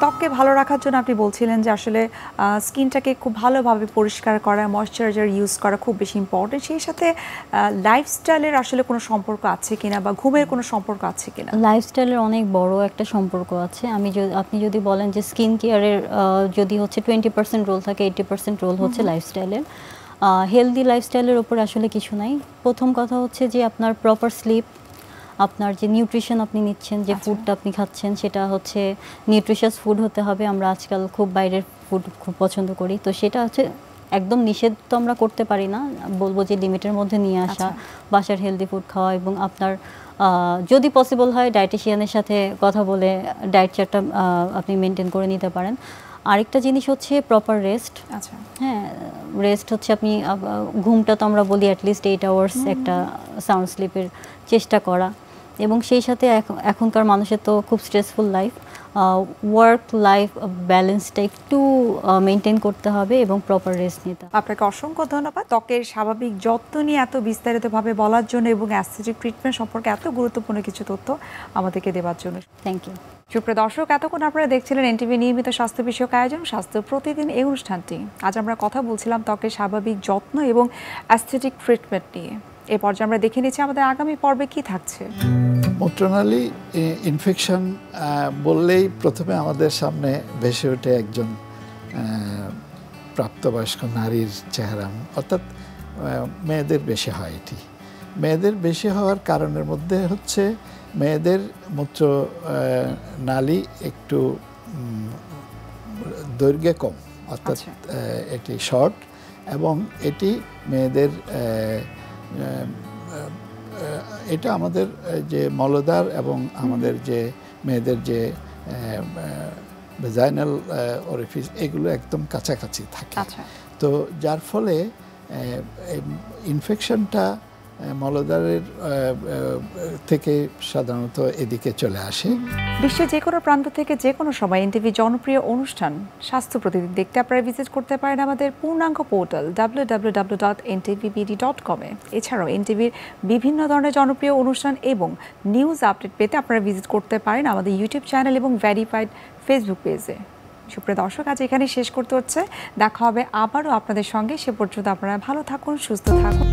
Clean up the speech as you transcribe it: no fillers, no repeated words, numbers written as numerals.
ত্বককে ভালো রাখার জন্য আপনি বলছিলেন যে আসলে স্কিনটাকে খুব ভালোভাবে পরিষ্কার করা, ময়শ্চারাইজার ইউজ করা খুব বেশি ইম্পর্টেন্ট। সেই সাথে লাইফস্টাইলের আসলে কোনো সম্পর্ক আছে কিনা বা ঘুমের কোনো সম্পর্ক আছে কিনা? লাইফস্টাইলের অনেক বড় একটা সম্পর্ক আছে। আপনি যদি বলেন যে স্কিন কেয়ারের যদি হচ্ছে 20% রোল থাকে, 80% রোল হচ্ছে লাইফস্টাইলের। হেলদি লাইফস্টাইলের উপর আসলে কিছু নাই। প্রথম কথা হচ্ছে যে আপনার প্রপার স্লিপ, আপনার যে নিউট্রিশন আপনি নিচ্ছেন, যে ফুডটা আপনি খাচ্ছেন সেটা হচ্ছে নিউট্রিশাস ফুড হতে হবে। আমরা আজকাল খুব বাইরের ফুড খুব পছন্দ করি, তো সেটা হচ্ছে একদম নিষেধ তো আমরা করতে পারি না, বলবো যে লিমিটের মধ্যে নিয়ে আসা, বাসার হেলদি ফুড খাওয়া, এবং আপনার যদি পসিবল হয় ডায়েটিশিয়ানের সাথে কথা বলে ডায়েট চার্টটা আপনি মেনটেন করে নিতে পারেন। আরেকটা জিনিস হচ্ছে প্রপার রেস্ট। আচ্ছা, হ্যাঁ, রেস্ট হচ্ছে আপনি ঘুমটা তো আমরা বলি অ্যাটলিস্ট 8 আওয়ার্স একটা সাউন্ড স্লিপের চেষ্টা করা, এবং সেই সাথে এখনকার মানুষের তো খুব স্ট্রেসফুল লাইফ, ওয়ার্ক লাইফ ব্যালেন্সটা একটু মেনটেন করতে হবে এবং প্রপার রেস্ট নিতে হবে। আপনাকে অসংখ্য ধন্যবাদ ত্বকের স্বাভাবিক যত্ন নিয়ে এত বিস্তারিতভাবে বলার জন্য এবং অ্যাস্থেটিক ট্রিটমেন্ট সম্পর্কে এত গুরুত্বপূর্ণ কিছু তথ্য আমাদেরকে দেওয়ার জন্য। Thank you. সুপ্রিয় দর্শক, এতক্ষণ আপনারা দেখছিলেন এনটিভি নিয়মিত স্বাস্থ্য বিষয়ক আয়োজন স্বাস্থ্য প্রতিদিন এই অনুষ্ঠানটি। আজ আমরা কথা বলছিলাম ত্বকের স্বাভাবিক যত্ন এবং অ্যাস্থেটিক ট্রিটমেন্ট নিয়ে। এই পর্যায়ে আমরা দেখে নিচ্ছি আমাদের আগামী পর্বে কি থাকছে। মূত্রনালী ইনফেকশন বললেই প্রথমে আমাদের সামনে ভেসে ওঠে একজন প্রাপ্তবয়স্ক নারীর চেহারা, অর্থাৎ মেয়েদের বেশি হয় এটি। মেয়েদের বেশি হওয়ার কারণের মধ্যে হচ্ছে মেয়েদের মূত্র নালী একটু দৈর্ঘ্যে কম, অর্থাৎ এটি শর্ট, এবং এটি মেয়েদের এটা আমাদের যে মলদ্বার এবং আমাদের যে মেয়েদের যে ভেজাইনাল অরিফিস এগুলো একদম কাছাকাছি থাকে। তো যার ফলে ইনফেকশনটা মলদ্বারের থেকে সাধারণত এদিকে চলে আসে। বিশ্বের যে কোনো প্রান্ত থেকে যে কোনো সময় এনটিভি জনপ্রিয় অনুষ্ঠান স্বাস্থ্য প্রতিদিন দেখতে আপনারা ভিজিট করতে পারেন আমাদের পূর্ণাঙ্গ পোর্টাল www.ntvbd.com এ। এছাড়াও এনটিভির বিভিন্ন ধরনের জনপ্রিয় অনুষ্ঠান এবং নিউজ আপডেট পেতে আপনারা ভিজিট করতে পারেন আমাদের ইউটিউব চ্যানেল এবং ভেরিফাইড ফেসবুক পেজে। সুপ্রিয় দর্শক, আজ এখানে শেষ করতে হচ্ছে। দেখা হবে আবারও আপনাদের সঙ্গে। সে পর্যন্ত আপনারা ভালো থাকুন, সুস্থ থাকুন।